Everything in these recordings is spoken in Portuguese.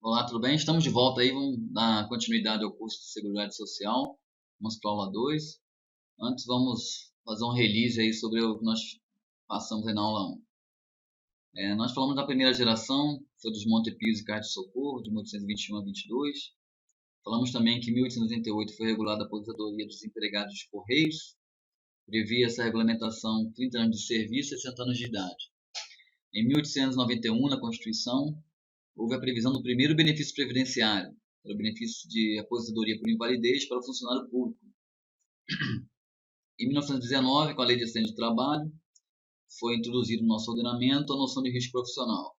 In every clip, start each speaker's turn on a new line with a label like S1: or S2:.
S1: Olá, tudo bem? Estamos de volta aí, vamos dar continuidade ao curso de Seguridade Social. Vamos para a aula 2. Antes vamos fazer um release aí sobre o que nós passamos aí na aula 1. Nós falamos da primeira geração, foi dos Montepios e Cais de Socorro, de 1821 a 22. Falamos também que em 1888 foi regulada a aposentadoria dos empregados dos Correios. Previa essa regulamentação 30 anos de serviço e 60 anos de idade. Em 1891, na Constituição, houve a previsão do primeiro benefício previdenciário, que era o benefício de aposentadoria por invalidez para o funcionário público. Em 1919, com a Lei de Acidente de Trabalho, foi introduzido no nosso ordenamento a noção de risco profissional.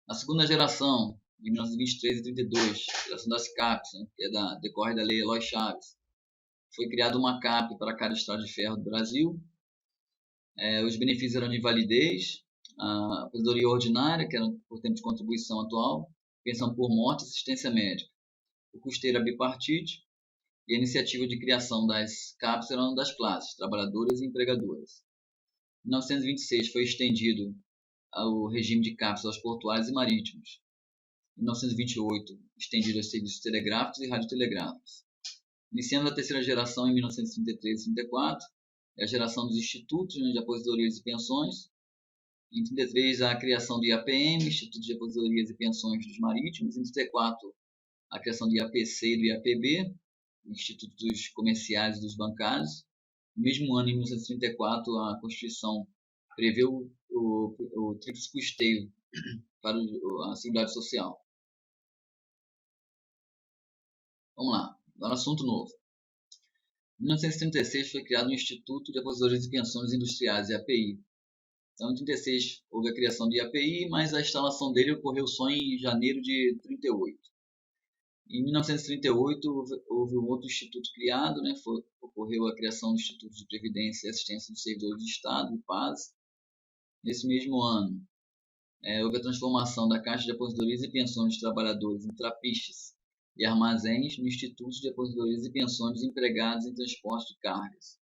S1: A segunda geração, de 1923 e 32, geração das CAPs, que decorre da Lei Eloy Chaves, foi criada uma CAP para cada estrada de ferro do Brasil. Os benefícios eram de invalidez, a aposentadoria ordinária, que era por tempo de contribuição atual, pensão por morte e assistência médica. O custeio era bipartite e a iniciativa de criação das CAPs era uma das classes, trabalhadoras e empregadoras. Em 1926 foi estendido o regime de CAPs aos portuários e marítimos. Em 1928, estendido aos serviços telegráficos e radiotelegráficos. Iniciamos a terceira geração em 1933 e 34, a geração dos institutos de aposentadorias e pensões. Em 33, a criação do IAPM, Instituto de Aposentadorias e Pensões dos Marítimos. Em 34, a criação do IAPC e do IAPB, Institutos Comerciais e dos Bancários. No mesmo ano, em 1934, a Constituição prevê o tríplice custeio para a Seguridade Social. Vamos lá, agora assunto novo. Em 1936 foi criado o Instituto de Aposentadorias e Pensões Industriais, IAPI. Então, em 1936 houve a criação do IAPI, mas a instalação dele ocorreu só em janeiro de 1938. Em 1938 houve um outro instituto criado, ocorreu a criação do Instituto de Previdência e Assistência dos Servidores do Estado, o PAS. Nesse mesmo ano, houve a transformação da Caixa de Aposentadorias e Pensões dos Trabalhadores em trapiches e armazéns no Instituto de Aposentadorias e Pensões dos Empregados em Transporte de Cargas.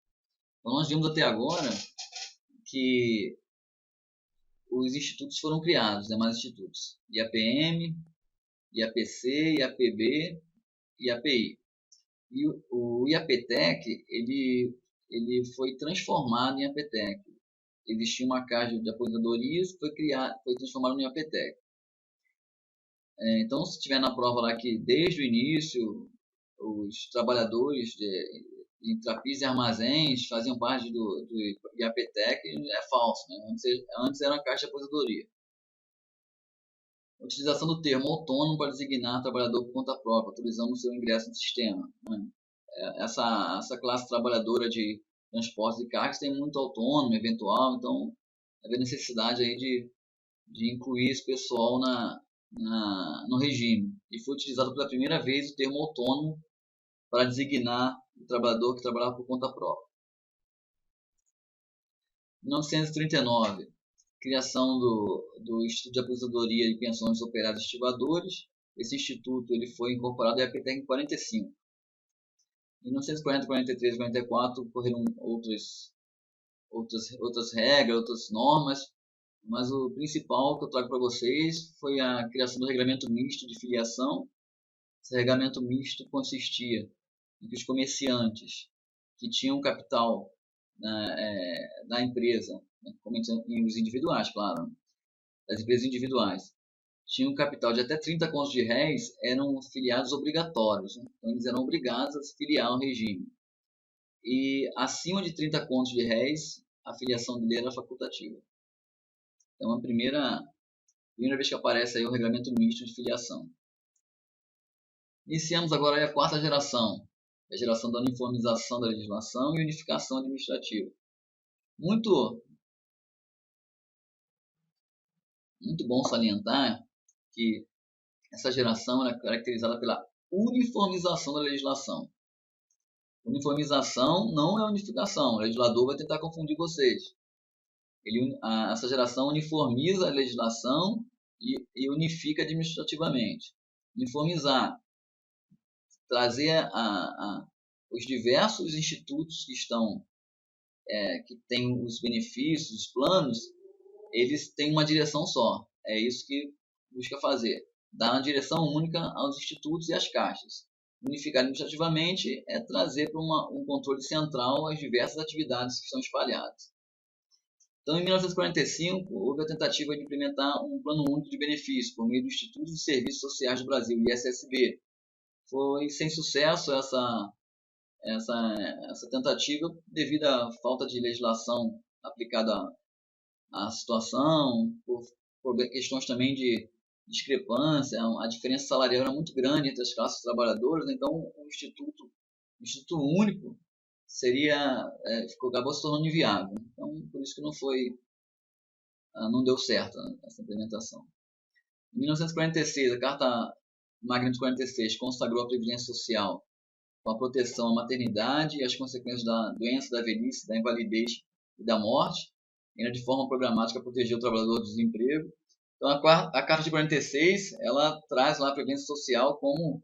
S1: Então, nós vimos até agora que os institutos foram criados, mais institutos, IAPM, IAPC, IAPB e IAPI. E o IAPTEC, ele foi transformado em IAPTEC. Existia uma caixa de aposentadorias que foi transformada no IAPTEC. Então, se tiver na prova lá que desde o início os trabalhadores de trapiches e armazéns faziam parte do IAPTEC, é falso, Antes era uma caixa de aposentadoria. A utilização do termo autônomo para designar trabalhador por conta própria, autorizando o seu ingresso no sistema. Essa classe trabalhadora de transportes e cargas tem muito autônomo, eventual, então havia necessidade aí de incluir esse pessoal no regime. E foi utilizado pela primeira vez o termo autônomo para designar o trabalhador que trabalhava por conta própria. Em 1939, criação do Instituto de Aposentadoria e Pensões dos Operários Estivadores. Esse instituto ele foi incorporado ao IAPTEC em 1945. Em 1940, 43 e 44 ocorreram outras regras, outras normas, mas o principal que eu trago para vocês foi a criação do Regulamento Misto de Filiação. Esse Regulamento Misto consistia em que os comerciantes que tinham capital da empresa, em os individuais, claro, das empresas individuais, tinham um capital de até 30 contos de réis, eram filiados obrigatórios. Então, eles eram obrigados a se filiar ao regime. E acima de 30 contos de réis, a filiação dele era facultativa. Então, a primeira vez que aparece aí o Regulamento Misto de Filiação. Iniciamos agora aí a quarta geração, a geração da uniformização da legislação e unificação administrativa. Muito bom salientar que essa geração é caracterizada pela uniformização da legislação. Uniformização não é unificação, o legislador vai tentar confundir vocês. Essa geração uniformiza a legislação e unifica administrativamente. Uniformizar, trazer os diversos institutos que têm os benefícios, os planos, eles têm uma direção só. É isso que busca fazer. dar uma direção única aos institutos e às caixas. Unificar administrativamente é trazer para um controle central as diversas atividades que são espalhadas. Então, em 1945, houve a tentativa de implementar um plano único de benefícios por meio do Instituto de Serviços Sociais do Brasil, ISSB. Foi sem sucesso essa tentativa devido à falta de legislação aplicada à situação, por questões também de discrepância, a diferença salarial era muito grande entre as classes trabalhadoras, então o Instituto Único acabou se tornando inviável. Então, por isso que não deu certo essa implementação. Em 1946, a Carta Magna de 46 consagrou a Previdência Social com a proteção à maternidade e as consequências da doença, da velhice, da invalidez e da morte, ainda de forma programática proteger o trabalhador do desemprego. Então, a Carta de 46, ela traz lá a Previdência Social como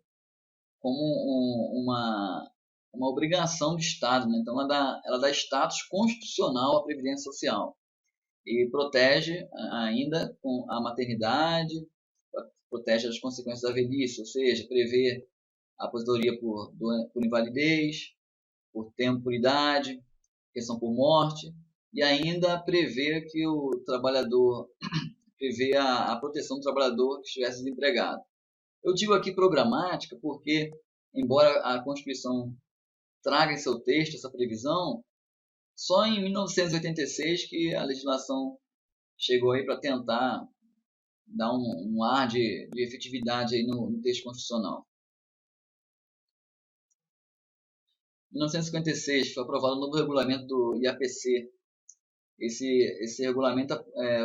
S1: uma obrigação do Estado, né? Então, ela dá status constitucional à Previdência Social e protege ainda com a maternidade, protege as consequências da velhice, ou seja, prevê a aposentadoria por invalidez, por tempo por idade, questão por morte, e ainda prevê que o trabalhador prevê a proteção do trabalhador que estivesse desempregado. Eu digo aqui programática porque, embora a Constituição traga em seu texto essa previsão, só em 1986 que a legislação chegou aí para tentar dar um ar de efetividade aí no texto constitucional. Em 1956 foi aprovado o novo regulamento do IAPC. Esse regulamento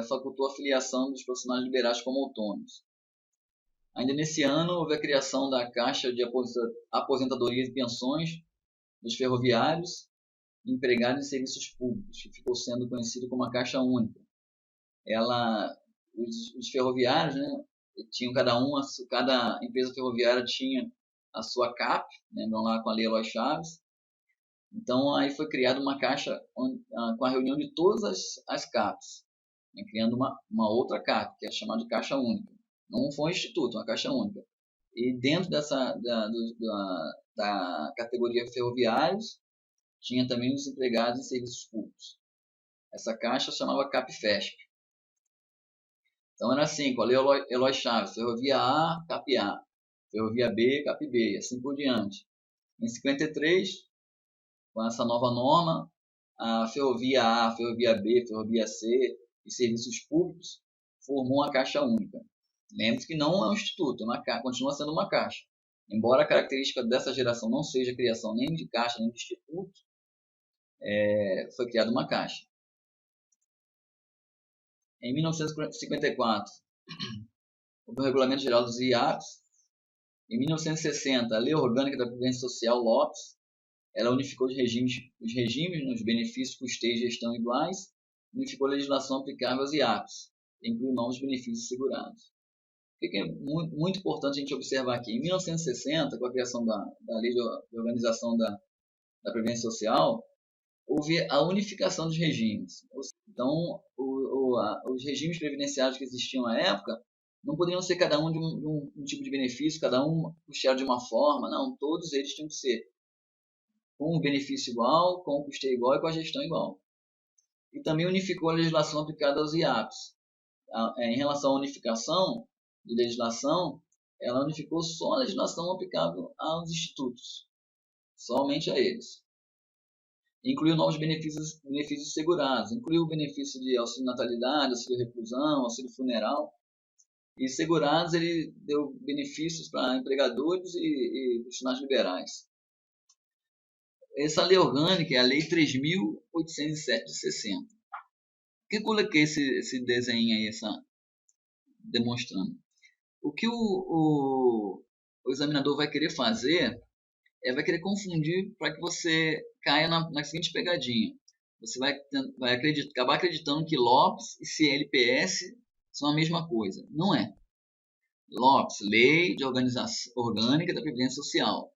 S1: facultou a filiação dos profissionais liberais como autônomos. Ainda nesse ano, houve a criação da Caixa de Aposentadoria e Pensões dos Ferroviários e Empregados em Serviços Públicos, que ficou sendo conhecido como a Caixa Única. Os ferroviários, né, tinham cada empresa ferroviária tinha a sua CAP, lembram lá com a Lei Eloy Chaves. Então, aí foi criada uma caixa com a reunião de todas as CAPs, né, criando uma outra CAP, que é chamada de Caixa Única. Não foi um instituto, uma Caixa Única. E dentro da categoria ferroviários, tinha também os empregados em serviços públicos. Essa caixa chamava CAPFESP. Então, era assim, com a Lei Eloy Chaves, Ferrovia A, CAP A, Ferrovia B, CAP B, e assim por diante. Em 53, com essa nova norma, a Ferrovia A, Ferrovia B, Ferrovia C e serviços públicos formou a Caixa Única. Lembre-se que não é um instituto, continua sendo uma caixa. Embora a característica dessa geração não seja a criação nem de caixa nem de instituto, foi criada uma caixa. Em 1954, houve o Regulamento Geral dos IAPs. Em 1960, a Lei Orgânica da Previdência Social, Lopes, ela unificou os regimes nos benefícios, custeio e gestão iguais, unificou a legislação aplicável aos IAPs, incluiu novos benefícios assegurados. O que é muito importante a gente observar aqui? Em 1960, com a criação da Lei de Organização da Previdência Social, houve a unificação dos regimes. Então, os regimes previdenciários que existiam à época não poderiam ser cada um de um tipo de benefício, cada um custeado de uma forma, não, todos eles tinham que ser com o benefício igual, com o custeio igual e com a gestão igual. E também unificou a legislação aplicada aos IAPs. Em relação à unificação de legislação, ela unificou só a legislação aplicável aos institutos, somente a eles. Incluiu novos benefícios segurados, incluiu o benefício de auxílio natalidade, auxílio reclusão, auxílio funeral. E segurados, ele deu benefícios para empregadores e funcionários liberais. Essa lei orgânica é a Lei 3.807 de 60. Por que eu coloquei esse desenho aí, demonstrando? O que o examinador vai querer fazer vai querer confundir para que você caia na seguinte pegadinha. Você vai acabar acreditando que LOPS e CLPS são a mesma coisa. Não é. LOPS, Lei de Organização Orgânica da Previdência Social.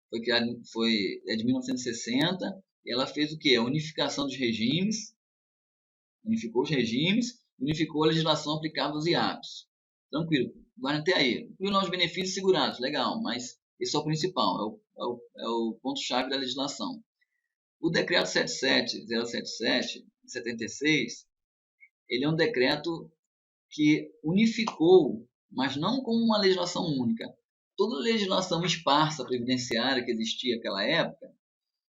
S1: Foi criada de 1960 e ela fez o que? A unificação dos regimes, unificou os regimes, unificou a legislação aplicável aos IAPs. Tranquilo. guarda até aí. Inclui novos benefícios segurados, legal, mas esse é o principal, é o ponto-chave da legislação. O decreto 77077 de 76, ele é um decreto que unificou, mas não como uma legislação única. Toda legislação esparsa previdenciária que existia naquela época,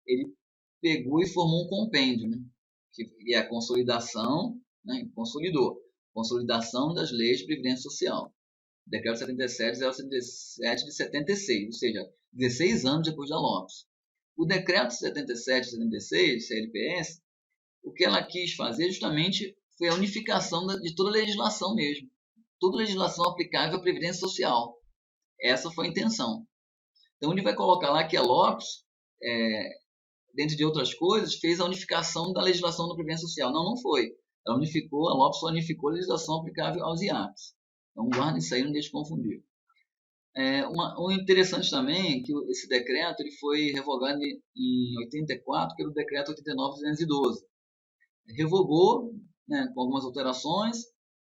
S1: ele pegou e formou um compêndio, né? Que é a consolidação, né? Consolidação das leis de previdência social. Decreto 77/077 de 76, ou seja, 16 anos depois da LOPS. O decreto 77/76, CLPS, o que ela quis fazer justamente foi a unificação de toda a legislação mesmo. Toda a legislação aplicável à previdência social. Essa foi a intenção. Então, ele vai colocar lá que a LOPS, dentre de outras coisas, fez a unificação da legislação da previdência social. Não, não foi. A LOPS só unificou a legislação aplicável aos IAPs. Então, guarda isso aí, não deixe confundir. O interessante também é que esse decreto ele foi revogado em 84, que era o decreto 89/212. Revogou, né, com algumas alterações,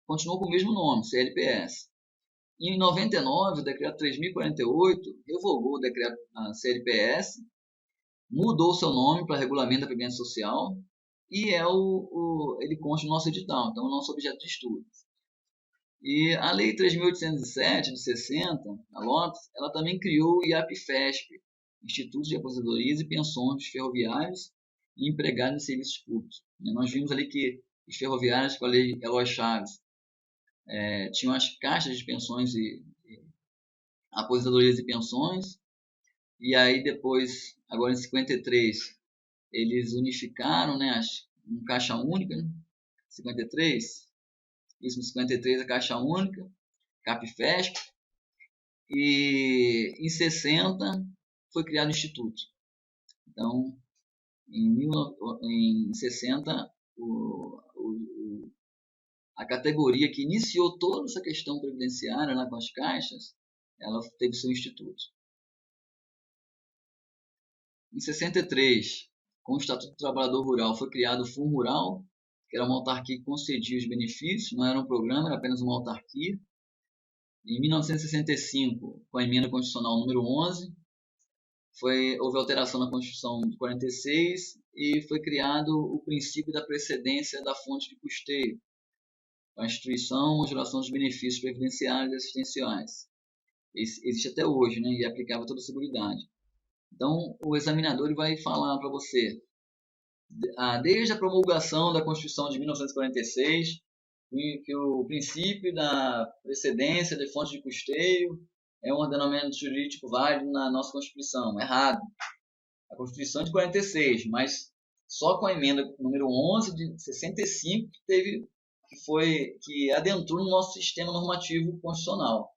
S1: continuou com o mesmo nome, CLPS. E em 99, o decreto 3048 revogou o decreto CLPS, mudou seu nome para Regulamento da Previdência Social e ele consta no nosso edital, então é o nosso objeto de estudo. E a Lei 3.807 de 60, a LOPS, ela também criou o IAPFESP, Instituto de Aposentadorias e Pensões dos Ferroviários e Empregados em Serviços Públicos. Nós vimos ali que os ferroviários, com a Lei Eloy Chaves, tinham as caixas de pensões e aposentadorias e pensões, e aí depois, agora em 53, eles unificaram, né, uma caixa única, né? 53, isso, em 53 a caixa única, CAPFESP, e em 60 foi criado o Instituto. Então, em 60, a categoria que iniciou toda essa questão previdenciária lá com as caixas, ela teve seu instituto. Em 63, com o Estatuto do Trabalhador Rural, foi criado o Fundo Rural, que era uma autarquia que concedia os benefícios, não era um programa, era apenas uma autarquia. Em 1965, com a emenda constitucional número 11, houve alteração na Constituição de 46 e foi criado o princípio da precedência da fonte de custeio, a instituição ou geração dos benefícios previdenciários e assistenciais. Existe até hoje, né, e é aplicável a toda a Seguridade. Então, o examinador vai falar para você, desde a promulgação da Constituição de 1946, que o princípio da precedência de fonte de custeio é um ordenamento jurídico válido na nossa Constituição. Errado. A Constituição é de 46, mas só com a emenda número 11 de 65 que adentrou no nosso sistema normativo constitucional.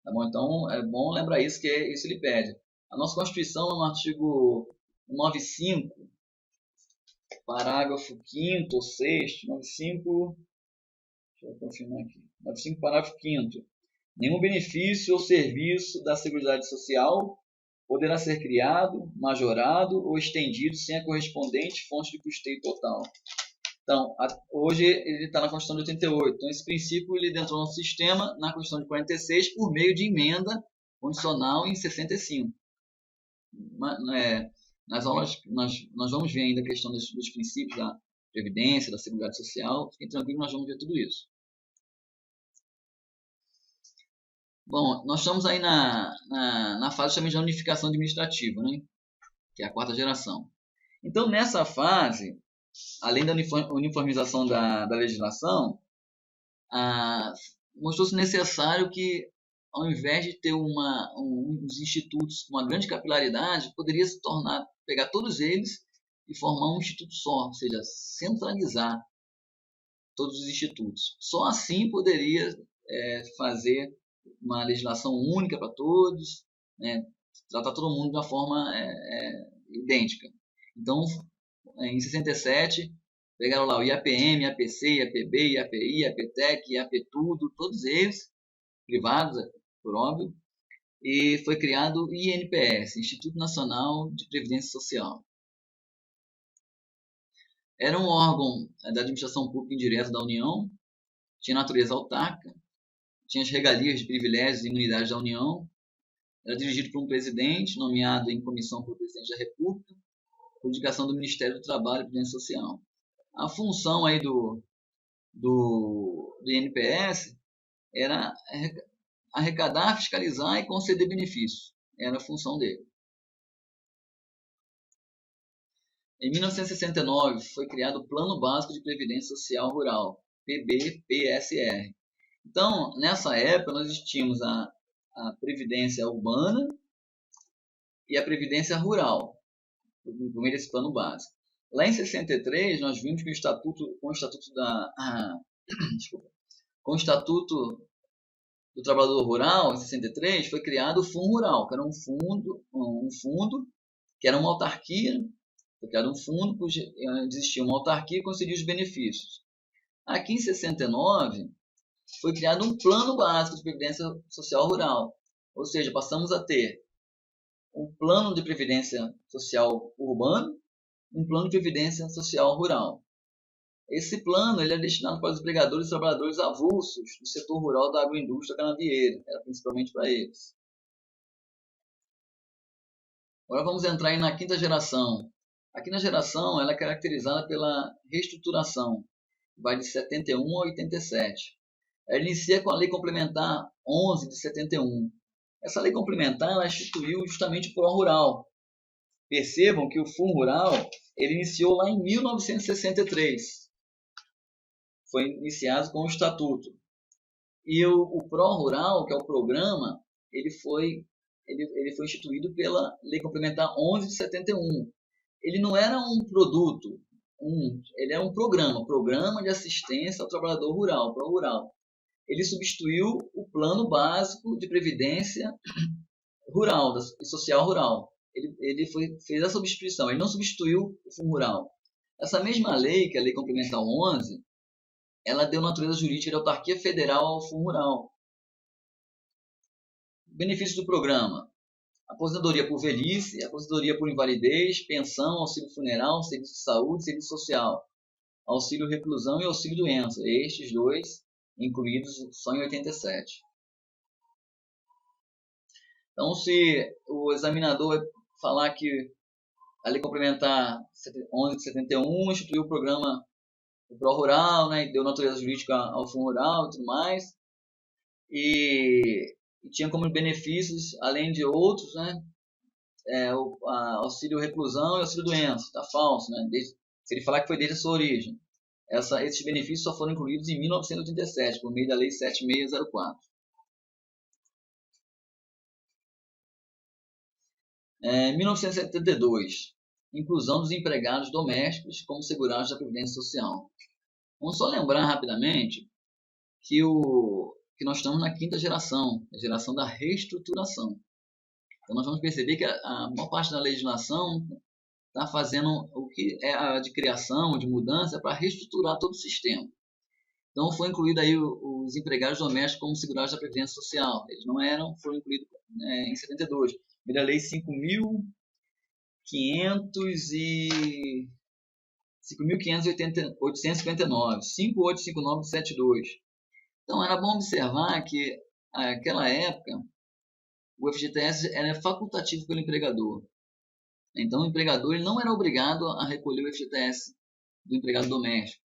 S1: Tá bom? Então, é bom lembrar isso, que isso ele pede. A nossa Constituição, no artigo 95, parágrafo 5º ou 6º, 95, deixa eu confirmar aqui, 95, parágrafo 5º. Nenhum benefício ou serviço da Seguridade Social poderá ser criado, majorado ou estendido sem a correspondente fonte de custeio total. Então, hoje ele está na Constituição de 88. Então, esse princípio ele entrou no sistema na Constituição de 46 por meio de emenda condicional em 65. Nas aulas, nós vamos ver ainda a questão dos princípios da Previdência, da Seguridade Social. Fiquem tranquilos, nós vamos ver tudo isso. Bom, nós estamos aí na fase de unificação administrativa, né? Que é a 4ª geração. Então, nessa fase, além da uniformização da legislação, mostrou-se necessário que, ao invés de ter uns institutos com uma grande capilaridade, poderia se pegar todos eles e formar um instituto só, ou seja, centralizar todos os institutos. Só assim poderia fazer uma legislação única para todos, né, tratar todo mundo de uma forma idêntica. Então, em 67, pegaram lá o IAPM, IAPC, IAPB, IAPI, IAPTEC, IAPTudo, todos eles, privados, por óbvio, e foi criado o INPS, Instituto Nacional de Previdência Social. Era um órgão da administração pública indireta da União, tinha natureza autárquica, tinha as regalias de privilégios e imunidades da União, era dirigido por um presidente, nomeado em comissão pelo presidente da República, por indicação do Ministério do Trabalho e Previdência Social. A função aí do INPS era arrecadar, fiscalizar e conceder benefícios. Era a função dele. Em 1969, foi criado o Plano Básico de Previdência Social Rural, PBPSR. Então, nessa época, nós tínhamos a Previdência Urbana e a Previdência Rural, no meio desse Plano Básico. Lá em 63, nós vimos que com o Estatuto do Trabalhador Rural, em 63, foi criado o Fundo Rural, que era um fundo que era uma autarquia. Foi criado um fundo onde existia uma autarquia que concedia os benefícios. Aqui em 69, foi criado um plano básico de previdência social rural. Ou seja, passamos a ter um plano de previdência social urbano e um plano de previdência social rural. Esse plano ele é destinado para os empregadores e trabalhadores avulsos do setor rural da agroindústria canavieira. Era principalmente para eles. Agora vamos entrar aí na quinta geração. A quinta geração ela é caracterizada pela reestruturação, vai de 71 a 87. Ela inicia com a Lei Complementar 11 de 71. Essa lei complementar ela instituiu justamente o Pró-Rural. Percebam que o Fundo Rural ele iniciou lá em 1963. Foi iniciado com o Estatuto. E o Pró-Rural, que é o programa, ele foi instituído pela Lei Complementar 11 de 71. Ele não era um produto, ele é um programa de assistência ao trabalhador rural, Pró-Rural. Ele substituiu o Plano Básico de Previdência Rural e Social Rural. Ele fez a substituição, ele não substituiu o Fundo Rural. Essa mesma lei, que é a Lei Complementar 11, ela deu natureza jurídica de autarquia federal ao Fundo Rural. Benefícios do programa: aposentadoria por velhice, aposentadoria por invalidez, pensão, auxílio funeral, serviço de saúde, serviço social, auxílio reclusão e auxílio doença. Estes dois incluídos só em 87. Então, se o examinador falar que a Lei Complementar 11 de 71 instituiu o programa do Pró-Rural, né, e deu natureza jurídica ao Fundo Rural e tudo mais, e tinha como benefícios, além de outros, né, o auxílio reclusão e auxílio doença. Está falso, né? Se ele falar que foi desde a sua origem. Esses benefícios só foram incluídos em 1987, por meio da Lei 7604. Em 1972, inclusão dos empregados domésticos como segurados da Previdência Social. Vamos só lembrar rapidamente que nós estamos na quinta geração, a geração da reestruturação. Então nós vamos perceber que a maior parte da legislação está fazendo o que é a de criação, de mudança, para reestruturar todo o sistema. Então foi incluído aí os empregados domésticos como segurados da Previdência Social. Eles não eram, foram incluídos em 72. Primeira lei 5.559, 5859 de 72. Então era bom observar que naquela época o FGTS era facultativo pelo empregador. Então o empregador ele não era obrigado a recolher o FGTS do empregado doméstico.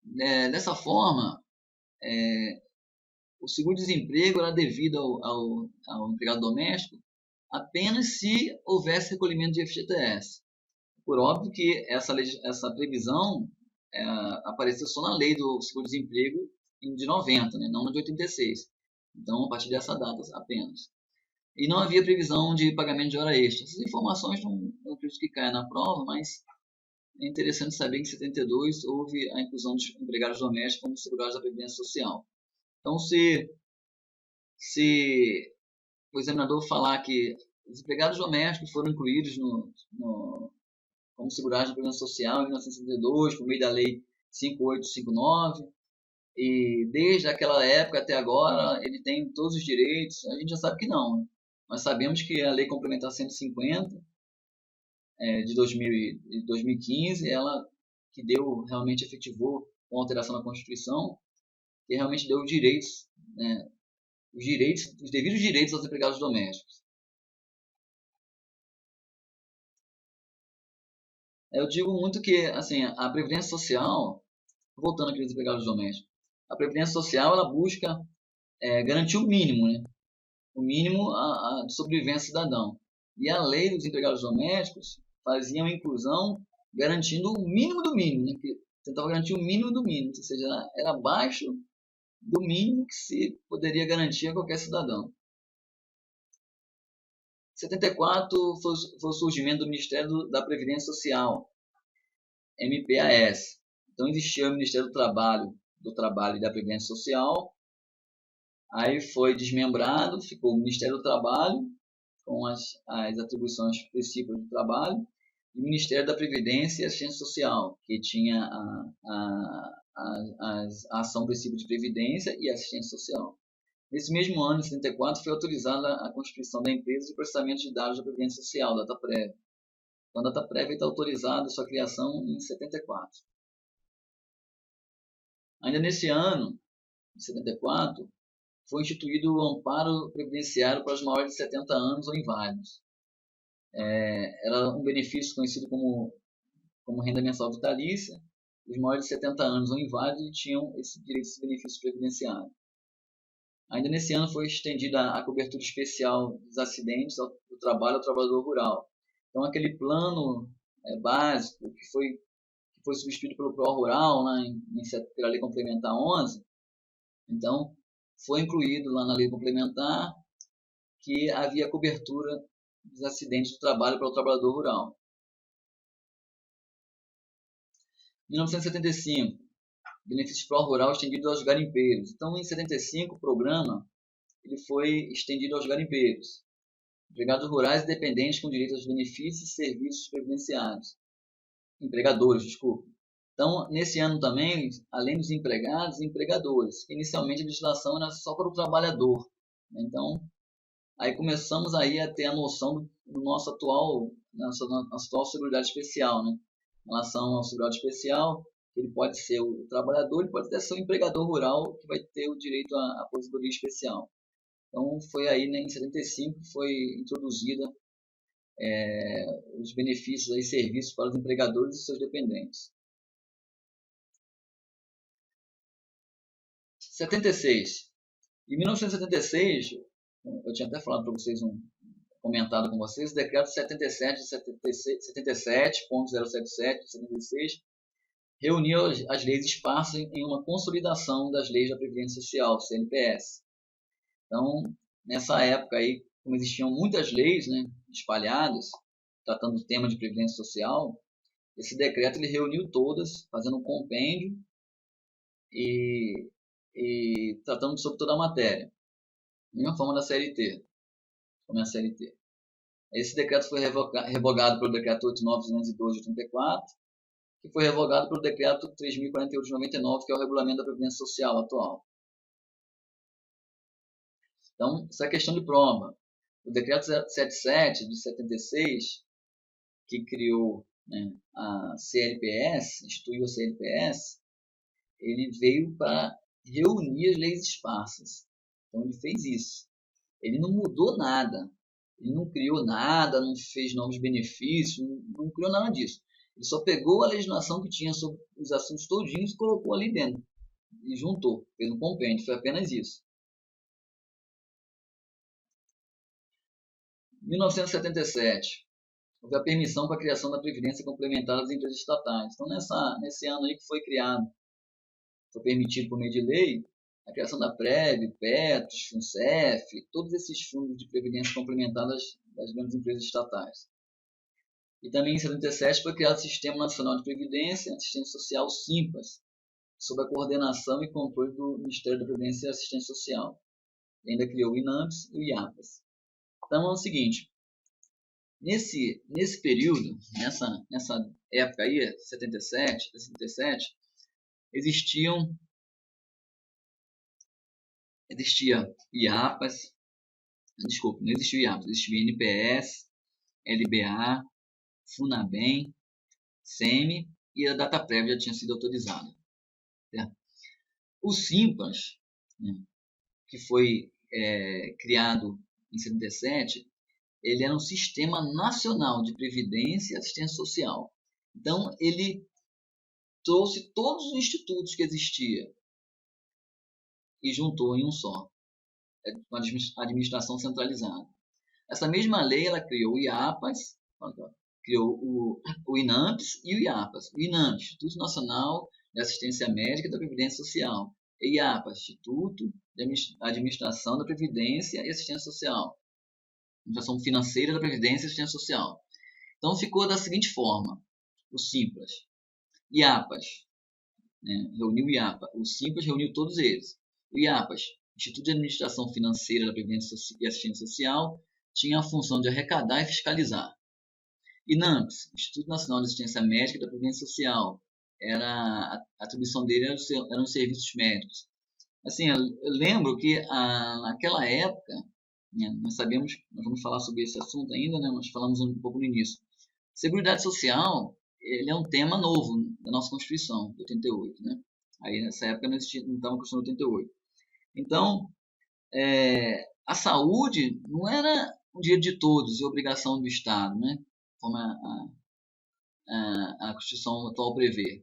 S1: Dessa forma, o seguro-desemprego era devido ao empregado doméstico apenas se houvesse recolhimento de FGTS. Por óbvio que essa previsão apareceu só na lei do seguro-desemprego de 90, né? Não na de 86. Então, a partir dessa data apenas. E não havia previsão de pagamento de hora extra. Essas informações não acredito que caia na prova, mas é interessante saber que em 72 houve a inclusão dos empregados domésticos como segurados da Previdência Social. Então, se o examinador falar que os empregados domésticos foram incluídos como segurados da Previdência Social em 1962, por meio da Lei 5859, e desde aquela época até agora ele tem todos os direitos, a gente já sabe que não, né? Nós sabemos que a Lei Complementar 150 de 2015, ela que realmente efetivou com a alteração da Constituição, que realmente deu direitos né, os devidos direitos aos empregados domésticos. Eu digo muito que assim, a Previdência Social, voltando aqui aos empregados domésticos, a Previdência Social ela busca garantir o mínimo, né? O mínimo de sobrevivência cidadão. E a lei dos empregados domésticos fazia uma inclusão garantindo o mínimo do mínimo, né? Que tentava garantir o mínimo do mínimo, ou seja, era abaixo do mínimo que se poderia garantir a qualquer cidadão. Em 74 foi o surgimento do Ministério da Previdência Social, MPAS. Então existia o Ministério do Trabalho e da Previdência Social. Aí foi desmembrado, ficou o Ministério do Trabalho, com as atribuições específicas do trabalho, e o Ministério da Previdência e Assistência Social, que tinha a ação princípio de previdência e assistência social. Nesse mesmo ano, em 74, foi autorizada a constituição da empresa de processamento de dados da Previdência Social, DataPrev. Então, a DataPrev está autorizada a sua criação em 74. Ainda nesse ano, em 74, foi instituído o amparo previdenciário para os maiores de 70 anos ou inválidos. Era um benefício conhecido como renda mensal vitalícia. Os maiores de 70 anos ou inválidos tinham esse direito a esse benefício previdenciário. Ainda nesse ano foi estendida a cobertura especial dos acidentes do trabalho ao trabalhador rural. Então, aquele plano básico que foi substituído pelo PRO Rural, né, pela Lei Complementar 11, então, foi incluído lá na Lei Complementar que havia cobertura dos acidentes do trabalho para o trabalhador rural. 1975, benefícios pró-rural estendido aos garimpeiros. Então, em 75, o programa ele foi estendido aos garimpeiros, empregados rurais e dependentes com direito aos benefícios e serviços previdenciários. Empregadores, desculpa. Então, nesse ano também, além dos empregados, empregadores. Inicialmente, a legislação era só para o trabalhador. Então, aí começamos aí a ter a noção do nossa atual Seguridade Especial, né? Em relação ao Seguridade Especial, ele pode ser o trabalhador, ele pode até ser o empregador rural que vai ter o direito à aposentadoria especial. Então, foi aí, né, em 75, que foi introduzida os benefícios e serviços para os empregadores e seus dependentes. 76. Em 1976, eu tinha até falado para vocês, comentado com vocês, o decreto 77.077 de 76 reuniu as leis esparsas em uma consolidação das leis da Previdência Social, CNPS. Então, nessa época aí, como existiam muitas leis, né, espalhadas, tratando do tema de Previdência Social, esse decreto ele reuniu todas, fazendo um compêndio e tratando sobre toda a matéria. Mesma forma da CLT, como é a CLT. Esse decreto foi revogado pelo decreto 8.902 de 84, que foi revogado pelo decreto 3.048 de 99, que é o regulamento da Previdência Social atual. Então, essa é a questão de prova. O decreto 77 de 76, que criou, né, a CLPS, instituiu a CLPS, ele veio para reunir as leis esparsas. Então, ele fez isso. Ele não mudou nada. Ele não criou nada, não fez novos benefícios, não criou nada disso. Ele só pegou a legislação que tinha sobre os assuntos todinhos e colocou ali dentro. E juntou, fez um compêndio, foi apenas isso. 1977, houve a permissão para a criação da Previdência Complementar das empresas estatais. Então, nesse ano aí que foi criado, foi permitido por meio de lei, a criação da Prev, Petros, FUNCEF, todos esses fundos de previdência complementar das grandes empresas estatais. E também em 77 foi criado o Sistema Nacional de Previdência e Assistência Social, SIMPAS, sob a coordenação e controle do Ministério da Previdência e Assistência Social. E ainda criou o INAMPS e o IAPAS. Então é o seguinte, nesse período, nessa época aí, 77, existia IAPAS, desculpa, não existia IAPAS, existia INPS, LBA, FUNABEM, SEMI e a DataPrev já tinha sido autorizada. Certo? O SIMPAS, né, que foi criado em 77, ele era um sistema nacional de previdência e assistência social. Então, ele trouxe todos os institutos que existiam e juntou em um só, uma administração centralizada. Essa mesma lei, ela criou o IAPAS, criou o INAMPS e o IAPAS. O INAMPS, Instituto Nacional de Assistência Médica e da Previdência Social. E IAPAS, Instituto de Administração da Previdência e Assistência Social. Administração Financeira da Previdência e Assistência Social. Então, ficou da seguinte forma, o SIMPLAS. IAPAS, né, reuniu o IAPA. O SIMPLAS reuniu todos eles. O IAPAS, Instituto de Administração Financeira da Previdência e Assistência Social, tinha a função de arrecadar e fiscalizar. INAMPS, Instituto Nacional de Assistência Médica e da Previdência Social, a atribuição dele eram os serviços médicos. Assim, eu lembro que naquela época, né, nós vamos falar sobre esse assunto ainda, né, nós falamos um pouco no início. Seguridade Social, ele é um tema novo da nossa Constituição, de 88, né? Aí nessa época não estava na Constituição de 88. Então, a saúde não era um direito de todos e obrigação do Estado, né? Como a Constituição atual prevê.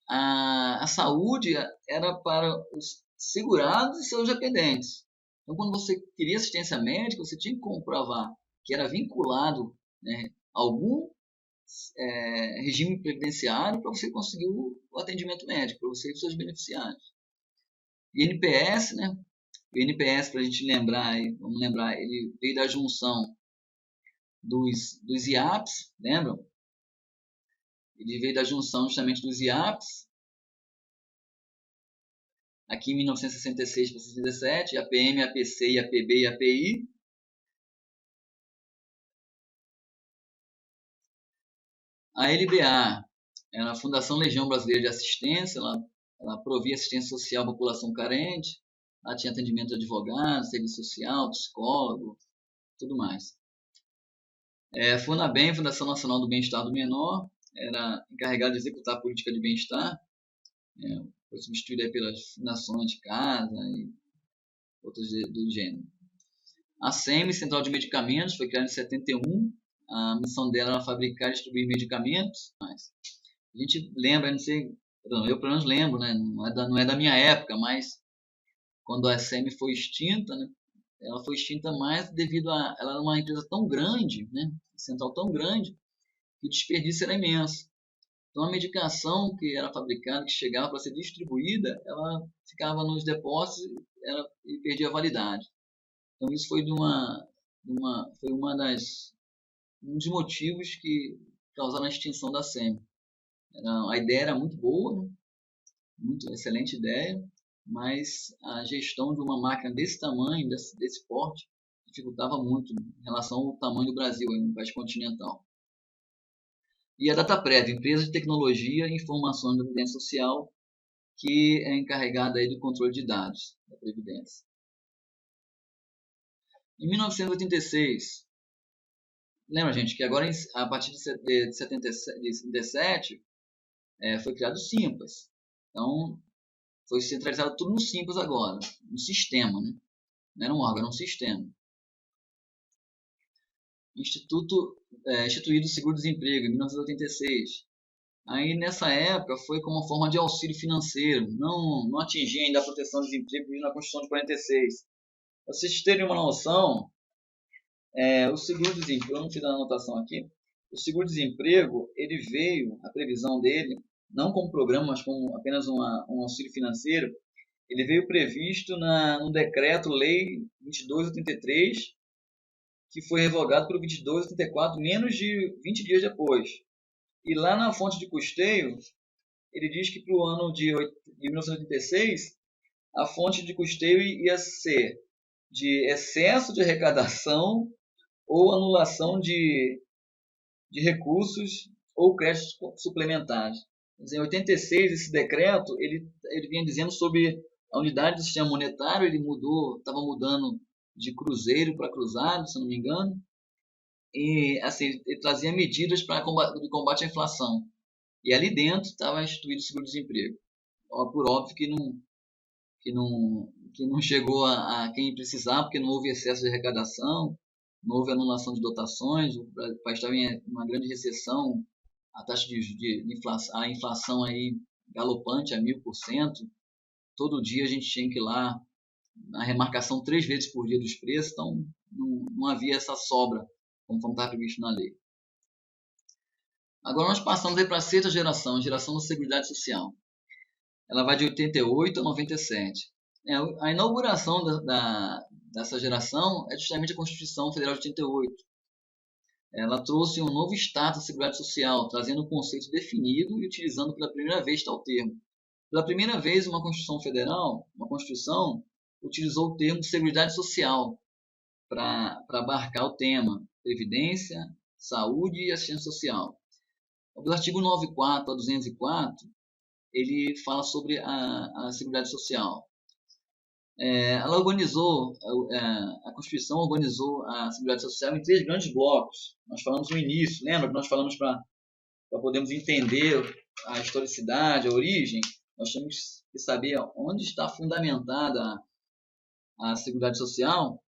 S1: A saúde era para os segurados e seus dependentes. Então, quando você queria assistência médica, você tinha que comprovar que era vinculado, né, a algum regime previdenciário para você conseguir o atendimento médico, para você e os seus beneficiários. INPS, né? O INPS, para a gente lembrar, vamos lembrar, ele veio da junção dos IAPs, lembram? Ele veio da junção justamente dos IAPs, aqui em 1966 para 1967, APM, APC, IAPB e API. A LBA era a Fundação Legião Brasileira de Assistência, ela provia assistência social à população carente, ela tinha atendimento de advogado, serviço social, psicólogo, tudo mais. FUNABEM, Fundação Nacional do Bem-Estar do Menor, era encarregada de executar a política de bem-estar, foi substituída pelas fundações de casa e outras do gênero. A SEMI, Central de Medicamentos, foi criada em 71, a missão dela era fabricar e distribuir medicamentos, mas a gente lembra, não sei, eu pelo menos lembro, né, não é da minha época, mas quando a SEMI foi extinta, né, ela foi extinta mais devido a ela era uma empresa tão grande, né, central tão grande, que o desperdício era imenso. Então a medicação que era fabricada, que chegava para ser distribuída, ela ficava nos depósitos e perdia a validade. Então isso foi um dos motivos que causaram a extinção da SEMI. A ideia era muito boa, né? Muito excelente ideia, mas a gestão de uma máquina desse tamanho, desse porte, dificultava muito em relação ao tamanho do Brasil, um país continental. E a DataPrev, empresa de tecnologia e informações da Previdência Social, que é encarregada aí do controle de dados da Previdência. Em 1986, lembra, gente, que agora a partir de 77 foi criado o SIMPAS. Então, foi centralizado tudo no SIMPAS agora, no sistema, né? Não era um órgão, era um sistema. Instituído o Seguro-Desemprego, em 1986. Aí, nessa época, foi como uma forma de auxílio financeiro, não atingia ainda a proteção do desemprego na Constituição de 46. Para vocês terem uma noção, o seguro-desemprego, não fiz a anotação aqui, o seguro-desemprego, ele veio, a previsão dele, não como programa, mas como apenas um auxílio financeiro, ele veio previsto no decreto-lei 2283, que foi revogado pelo 2284, menos de 20 dias depois. E lá na fonte de custeio, ele diz que para o ano de 1986, a fonte de custeio ia ser de excesso de arrecadação ou anulação de recursos ou créditos suplementares. Em 86, esse decreto ele vinha dizendo sobre a unidade do sistema monetário, ele estava mudando de cruzeiro para cruzado, se não me engano, e assim, ele trazia medidas para combate à inflação. E ali dentro estava instituído o seguro-desemprego. Por óbvio que não que não chegou a quem precisava, porque não houve excesso de arrecadação, não houve anulação de dotações, o país estava em uma grande recessão, a taxa de inflação, a inflação aí galopante a 1000%, todo dia a gente tinha que ir lá na remarcação 3 vezes por dia dos preços, então não havia essa sobra, como está previsto na lei. Agora nós passamos para a sexta geração, a geração da Seguridade Social. Ela vai de 88 a 97. A inauguração dessa geração é justamente a Constituição Federal de 88. Ela trouxe um novo status da Seguridade Social, trazendo um conceito definido e utilizando pela primeira vez tal termo. Pela primeira vez, uma Constituição Federal, uma Constituição, utilizou o termo Seguridade Social para abarcar o tema Previdência, Saúde e Assistência Social. Do artigo 94 a 204, ele fala sobre a Seguridade Social. Ela organizou, a Constituição organizou a Seguridade Social em 3 grandes blocos. Nós falamos no início, lembra que nós falamos para podermos entender a historicidade, a origem, nós temos que saber onde está fundamentada a Seguridade Social,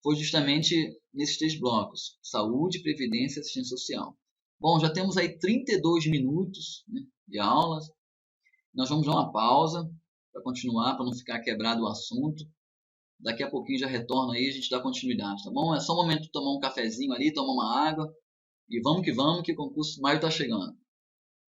S1: foi justamente nesses 3 blocos, saúde, previdência e assistência social. Bom, já temos aí 32 minutos, né, de aulas, nós vamos dar uma pausa para continuar, para não ficar quebrado o assunto. Daqui a pouquinho já retorna aí, a gente dá continuidade, tá bom? É só um momento de tomar um cafezinho ali, tomar uma água e vamos que o concurso maio está chegando.